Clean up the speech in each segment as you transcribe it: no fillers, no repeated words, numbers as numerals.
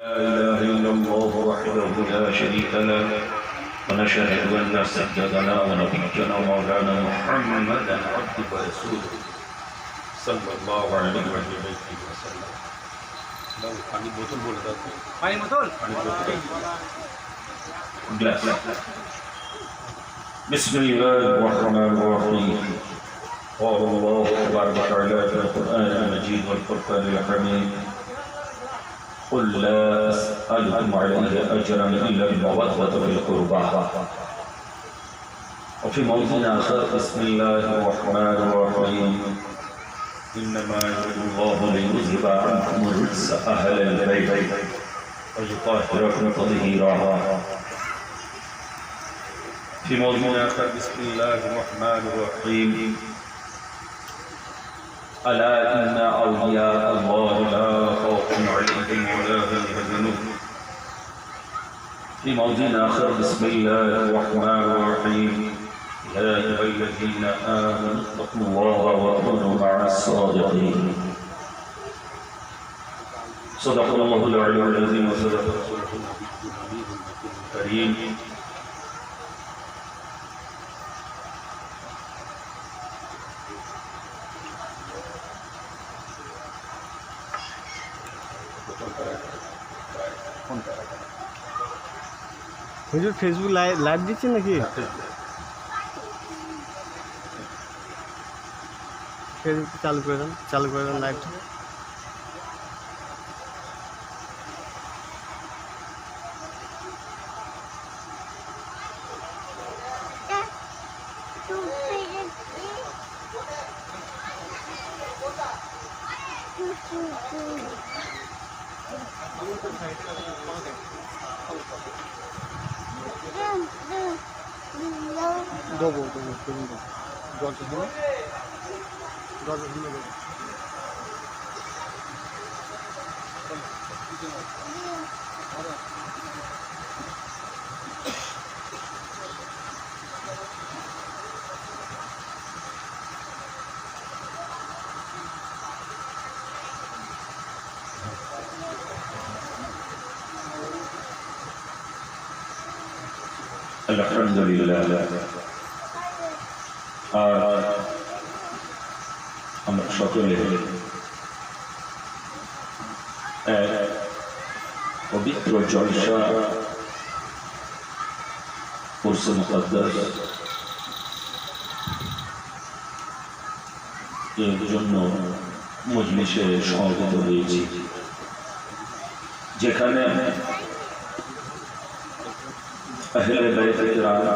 لا إله إلا الله وحده لا شريك له ونشهد أن سيدنا ونبينا مولانا محمدا عبده ورسوله صلى الله عليه وسلم. पानी बोतल बोल रहा था पानी बोतल ग्लास. بسم الله الرحمن الرحيم. قال الله تبارك وتعالى في القرآن المجيد والفرقان الحميد قل لا أسألكم عليه أجرا إلا المودة في القربى. وفي موضع آخر بسم الله الرحمن الرحيم إنما يريد الله ليذهب عنكم الرجس أهل البيت ويطهركم تطهيرا. في موضع آخر بسم الله الرحمن الرحيم ألا إن أولياء الله لا خوف عليهم ولا هم يحزنون. في موضع آخر بسم الله الرحمن الرحيم يا أيها الذين آمنوا اتقوا الله وكونوا مع الصادقين. صدق الله العلي العظيم وصدق رسوله النبي الكريم. হুজুর ফেসবুক লাইভ দিচ্ছেন নাকি? ফেসবুক চালু করে দেন লাইভটা. দেবো দরজা খুলে দেবো. الحمد لله. আমরা সকলে পবিত্র জলসা উরস মুকদ্দাস এর জন্য মজলিসে সমবেত হয়েছি, যেখানে अहले बैत किराम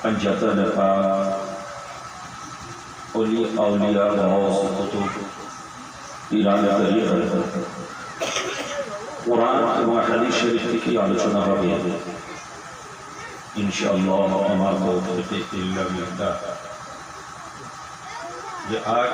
पंजतन औलिया गौस कुतुब पीरान तरीक़त कुरान এবং হাদিস শরীফ থেকে আলোচনা হবে ইনশাআল্লাহ. আমার তৌফিক ইল্লা বিল্লাহ. যে আজ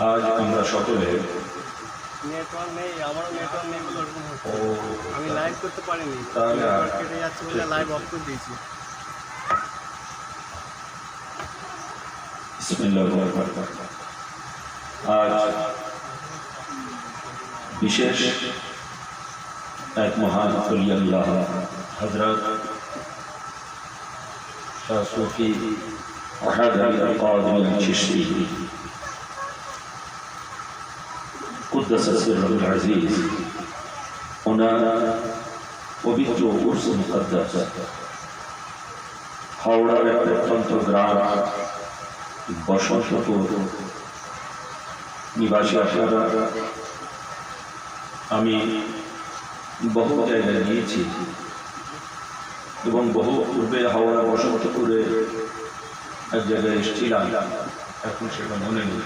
আজ আমরা সকলে নেটওয়ার্ক নেই, আমারও নেটওয়ার্ক নেই বলে ওরকম হচ্ছে. আমি লাইভ করতে পারিনি, কেটে যাচ্ছে বলে লাইভ অফ করে দিয়েছি. আজ বিশেষ এক মহান ওলি আল্লাহ হযরত শাহ সুফি ওয়াহাদ আল কাদরি চিশতি কুদ্দাস সিররুল আজিজ ওনার পবিত্র উরস মুকদ্দাস হাওড়ার এক প্রত্যন্ত গ্রাম বসন্তপুর নিবাসী আপনারা, আমি বহু জায়গায় গিয়েছি এবং বহু পূর্বে হাওড়া বসন্তপুরে এক জায়গায় এসেছিলাম, এখন সেটা মনে নেই.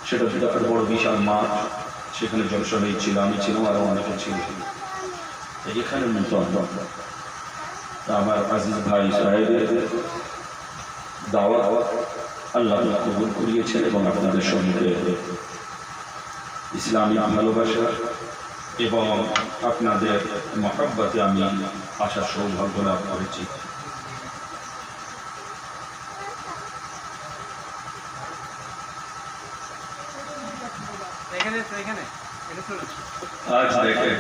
সেটা একটা বড় বিশাল মাঠ, সেখানে জলসা হয়েছিল, আমি ছিলাম, আরও অনেকে ছিল. এখানে নতুন আমার আজিজ ভাই সাহেবের দাওয়াত আল্লাহ কবুল করিয়েছেন এবং আপনাদের সঙ্গে ইসলামী ভালোবাসা এবং আপনাদের মহব্বতে আমি আসার সৌভাগ্য লাভ করেছি। আজ দেখেন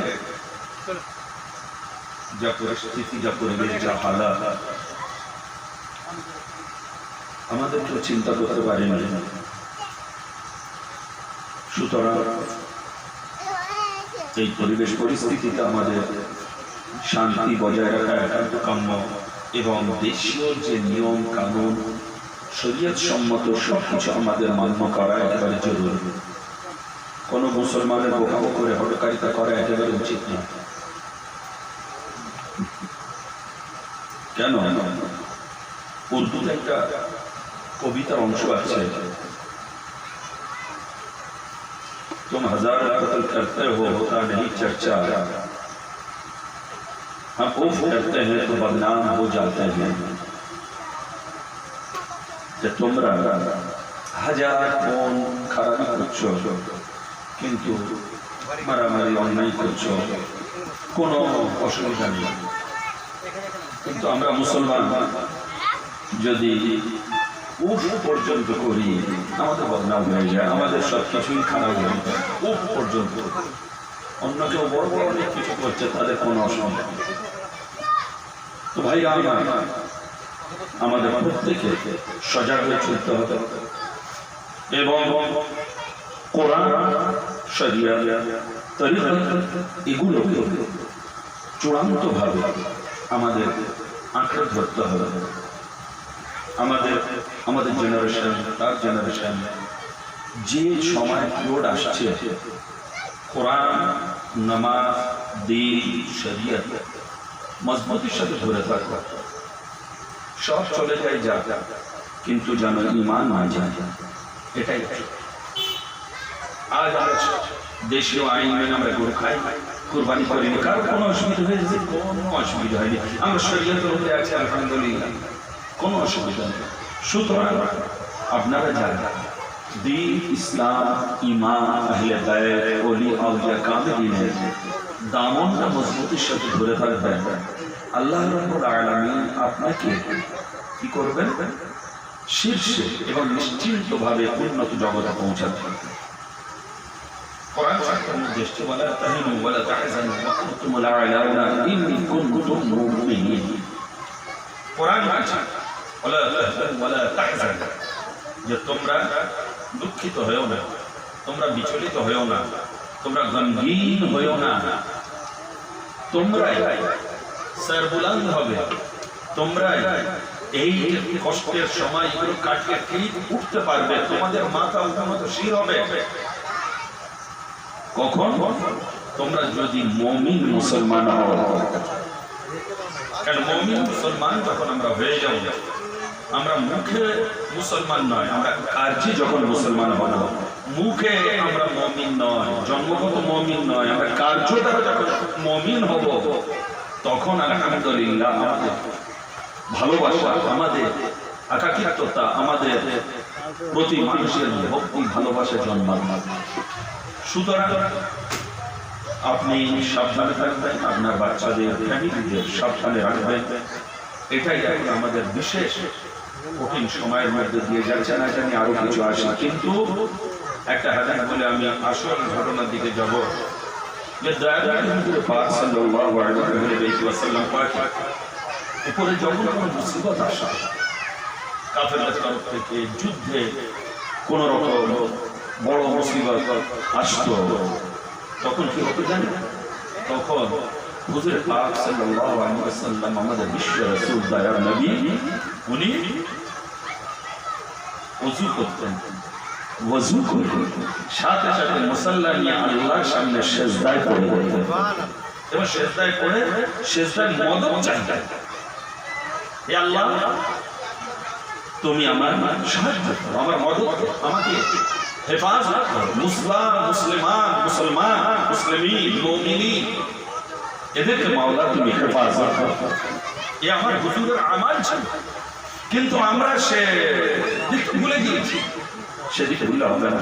যা পরিস্থিতি, যা পরিবেশ, যা হালাত, আমাদের কেউ চিন্তা করতে পারেনি। সুতরাং এই পরিবেশ পরিস্থিতিতে আমাদের শান্তি বজায় রাখা একান্ত কাম্য এবং দেশীয় যে নিয়ম কানুন শরীয়ত সম্মত সবকিছু আমাদের মান্য করা একেবারে জরুরি। কোনো মুসলমানের বোকামো করে হটকারিতা করা একেবারে উচিত না। কেন? উর্দুতে একটা কবিতার অংশ আছে, तुम हजार कत्ल करते हो होता नहीं चर्चा, हम उफ करते हैं तो बदनाम हो जाते हैं। যে তোমরা হাজার কোন খারাপি করছো কিন্তু মারামারি অন্যায় করছো, কোনো অসুবিধা নেই। কিন্তু আমরা মুসলমান যদি উফ পর্যন্ত করি আমাদের বদনাম হয়ে যায়, আমাদের সব কিছুই খারাপ হয়ে যায়। উফ পর্যন্ত অন্য কেউ বড় বড় অনেক কিছু করছে, তাদের কোনো অসুবিধা নেই। তো ভাই আমাদের প্রত্যেকে সজাগ হয়ে চলতে হবে এবং কোরআন শরিয়ত তরিকা এগুলোকে চূড়ান্তভাবে আমাদের আঁকড়ে ধরতে হবে। আমাদের জেনারেশন, তার জেনারেশন, যে সময় পিরিয়ড আসছে, কোরআন, নামাজ, দ্বীন, শরিয়ত মজবুতির সাথে ধরে থাকবে। সব চলে যায় যা, কিন্তু যেন ঈমান না যায়, এটাই। আজ আমরা দেশীয় আইন মেনে আমরা গরু খাই, কুরবানি করি, কারো কোনো অসুবিধা হয়েছে? কোনো অসুবিধা হয়নি। আমরা শরীয়তের মধ্যে আছি, আলহামদুলিল্লাহ, কোনো অসুবিধা নেই। সুতরাং আপনারা যারা দ্বীন, ইসলাম, ঈমান, আহলে বায়ত, ওলি আউলিয়া কামেলিনের দামনটা মজবুতির সাথে ধরে থাকবেন, আল্লাহ রাব্বুল আলামিন আপনাকে কি করবেন? শীর্ষে এবং নিশ্চিন্তভাবে উন্নত জগতে পৌঁছাবেন। কোরআন শরীফের মধ্যে এসেছে, ওয়ালা তাহিনু ওয়ালা তাহজানু ওয়া আনতুমুল আ'লাউনা ইন কুনতুম মুমিনিন। কোরআন বলছে ওয়ালা তাহিনু ওয়ালা তাহজানু, যে তোমরা দুঃখিত হয়েও না, তোমরা বিচলিত হয়েও না, তোমরা গমগীন হয়েও না, তোমরাই সরবুলন্দ হবে, তোমরাই এই কষ্টের সময় এগুলো কাটিয়ে ঠিক উঠতে পারবে, তোমাদের মাথা উঠানো শির হবে। কখন? তোমরা যদি মুমিন মুসলমান হও। কারণ মুমিন মুসলমান যখন আমরা হয়ে যাব, আমরা মুখে মুসলমান নয়, আমরা কার্যে যখন মুসলমান হব, মুখে আমরা মুমিন নয়, জন্মগত মুমিন নয়, আমরা কার্য দ্বারা যখন মুমিন হব, তখন আলহামদুলিল্লাহ আমাদের ভালোবাসা, আমাদের একাকিত্বতা, আমাদের প্রতি মানুষের ভক্তি ভালোবাসা জন্মাবে। সুতরাং আপনি সাবধানে থাকবেন, আপনার বাচ্চাদের, ফ্যামিলিদের সাবধানে রাখবেন। এটাই এখন আমাদের বিশেষ কঠিন সময়ের মধ্যে দিয়ে যাচ্ছে। না জানি আরো কিছু আসে, কিন্তু একটা হাদিস বলে আমি আসল ঘটনার দিকে যাব। যে দয়ালু নবী পাক সাল্লাল্লাহু আলাইহি ওয়াসাল্লাম উপরে যখন কোনো মুসিবত আসে, কাফেরদের তরফ থেকে যুদ্ধে কোন রকম বড় মুসিবত আসতো, তখন কি হতো জানেন? তখন হুজুর পাক সাল্লাল্লাহু আলাইহি ওয়াসাল্লাম, আমাদের বিশ্ব রাসূল, দয়ার নবী, উনি ওযু করতেন। ওযু করে সাথে সাথে মুসাল্লা নিয়ে আল্লাহর সামনে সিজদায় পড়ে যেতেন এবং সিজদায় পড়ে সিজদায় মদদ চাইতেন, হে আল্লাহ, তুমি আমার সাহায্য করো, আমার মদদ করো, আমাকে হেফাজত করো, মুসলমান, মুসলিমান, মুসলমান, মুসলিমিন, মুমিনিন এদেরকে মাওলা তুমি হেফাজত করো। এ আমার হুজুরের আমাল ছিল, কিন্তু আমরা সে দিক ভুলে গিয়েছি। সেদিকে ভুলে হবে না,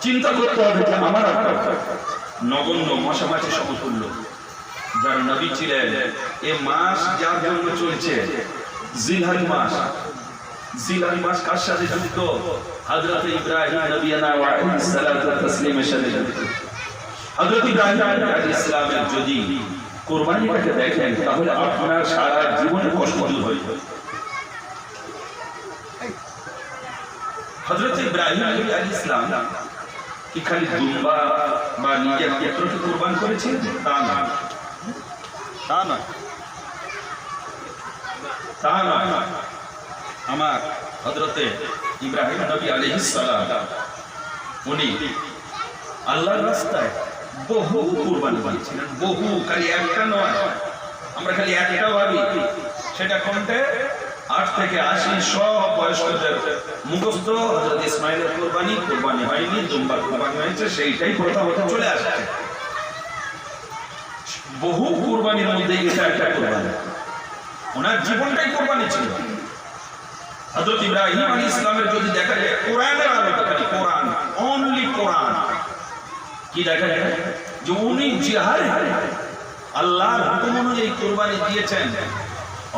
চিন্তা করতে হবে যে আমার নগণ্য মশামাছি সমতুল্য যার নবী ছিলেন। এ মাস যার জন্য চলছে জিলহজ মাস। জিলহজ মাস কার সাথে যুক্ত? হযরত ইব্রাহিম নবিয়ানা ওয়া আলাইহিস সালাতু ওয়াস তাসলিমের সাথে যুক্ত। হযরত ইব্রাহিম আলাইহিস সালামের যদি কুরবানিটাকে দেখেন তাহলে আপনার সারা জীবনের কষ্ট দূর হয়ে যাবে। হযরত ইব্রাহিম আলাইহিস সালাম কি খালি দুম্বা বা নিজের পুত্রকে কুরবান করেছিলেন? তা না, তা নয়, তা নয়। আমার হযরতে ইব্রাহিম নবী আলাইহিস সালাম উনি আল্লাহর রাস্তায় বহু কুরবানি দিয়েছিলেন, বহু, খালি একটা নয়। আমরা খালি একটা ভাবি, সেটা কোনটা? 8 থেকে 80 সব বয়স্কদের মুখস্থ হযরত ইসমাইলের কুরবানি হয়নি, দুম্বার কুরবানি হয়েছে, সেইটাই প্রথমত চলে আসছে। বহু কুরবানির মধ্যে এটা একটা কুরবানি, ওনার জীবনটাই কুরবানি ছিল। হযরত ইব্রাহিম আলাইহিস সালামের যদি দেখা যায় কোরআনের আলোটা, খালি কোরআন, অনলি কোরআন, কি দেখা যায় যে উনি জিহারে আল্লাহর হুকুম অনুযায়ী কুরবানি দিয়েছেন।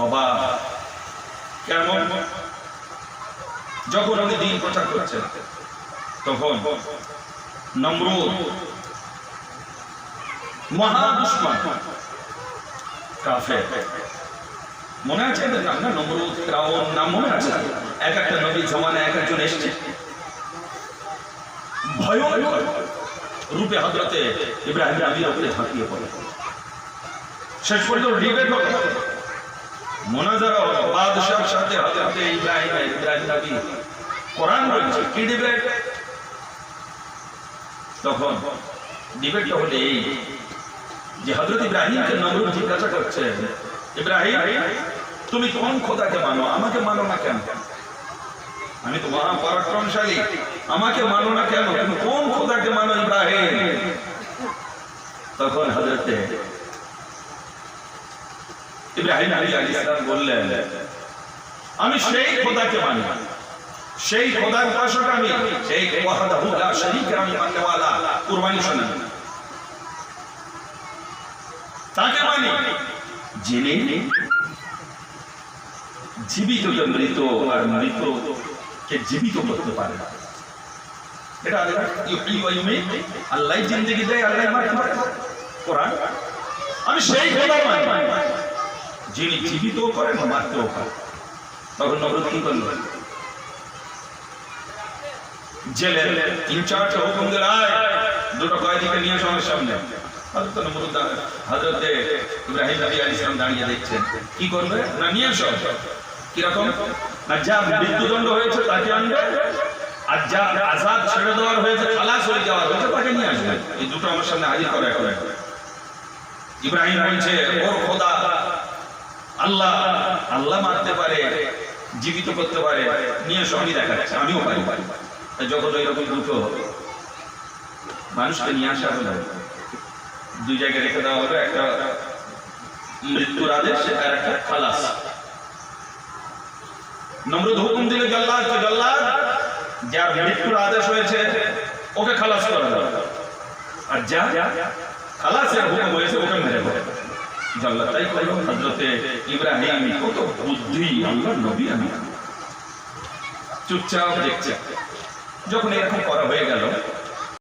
অবাক কেমন? যখন উনি দিন প্রচার করছেন তখন নমরুদ মহা দুশমন কাফের, মনে আছে এদের নাম না? নমরুদ, ফিরাউন, নাম মনে আছে? এক একটা নবীর জমানায় এক একজন এসেছে। ভয়ঙ্কর রূপে হযরতে ইব্রাহিম নবীর উপরে ঝাঁপিয়ে পড়ে। শেষ পর্যন্ত ডিবেট হলো, মুনাজারা হলো বাদশাহর সাথে হযরতে ইব্রাহিম নবী। কোরআন বলছে কি ডিবেট? তখন ডিবেটটা হলো এই যে হযরত ইব্রাহিমকে নমরুদ জিজ্ঞাসা করছে, ইব্রাহিম তুমি কোন খোদাকে মানো? আমাকে মানো না কেন? আমি তো মহা পরাক্রমশালী, আমাকে মানো না কেন? তুমি কোন খোদাকে মানো ইব্রাহিম? তখন হযরত ইব্রাহিম আলাইহিস সালাম বললেন, আমি সেই খোদাকে মানি, সেই খোদার উপাসক আমি, সেই ওয়াহদাহু লা শারীকা আমি মাননেওয়ালা, কুরবানি শোনেন, তাকে মানি যিনি জীবিতকে মৃত আর মৃতকে জীবিত করতে পারে। এটা আল্লাহ জিন্দেগি দেয়, আল্লাহ মারতে পারে। কোরআন, আমি সেই খোদা মানি যিনি জীবিত করেন, মারতেও পারে। তখন নমরুদ কি করল? জেলের ইনচার্জকে হুকুম দিল, দুটো কয়েদিকে নিয়ে এসো আমার সামনে। হযরতে ইব্রাহিম নবী আলাইহিস সালাম দাঁড়িয়ে দেখছেন, কি করবে না? নিয়ে এসো। কিরকম? না যা মৃত্যুদণ্ড হয়েছে তাকে আনবে, আর যা আযাদ ছেড়ে দেওয়ার হয়েছে, খালাস হয়ে যাওয়ার হয়েছে, তাকে নিয়ে আসবে। এই দুটো আমার সামনে হাজির করে এখন। ইব্রাহিম বলছে, ওর খোদা আল্লাহ, আল্লাহ মারতে পারে, জীবিত করতে পারে, নিয়ে এসো, আমি দেখাচ্ছি, আমিও পারি। যখন এরকম দুটো মানুষকে নিয়ে আসা হলো, দুই জায়গায় রেখে দেওয়া হবে, একটা মৃত্যুর আদেশ আর একটা খালাস। নমরুদ হুকুম দিল জল্লাদকে, জল্লাদ যার মৃত্যুর আদেশ হয়েছে ওকে খালাস করা দাও, আর যা খালাসের হুকুম হয়েছে ওকে মেরে ফেলো। জল্লাদ তাই করল। হযরতে ইব্রাহিম কত বুদ্ধি, আল্লাহর নবী, আমি চুপচাপ দেখছে। যখন এরকম করা হয়ে গেল,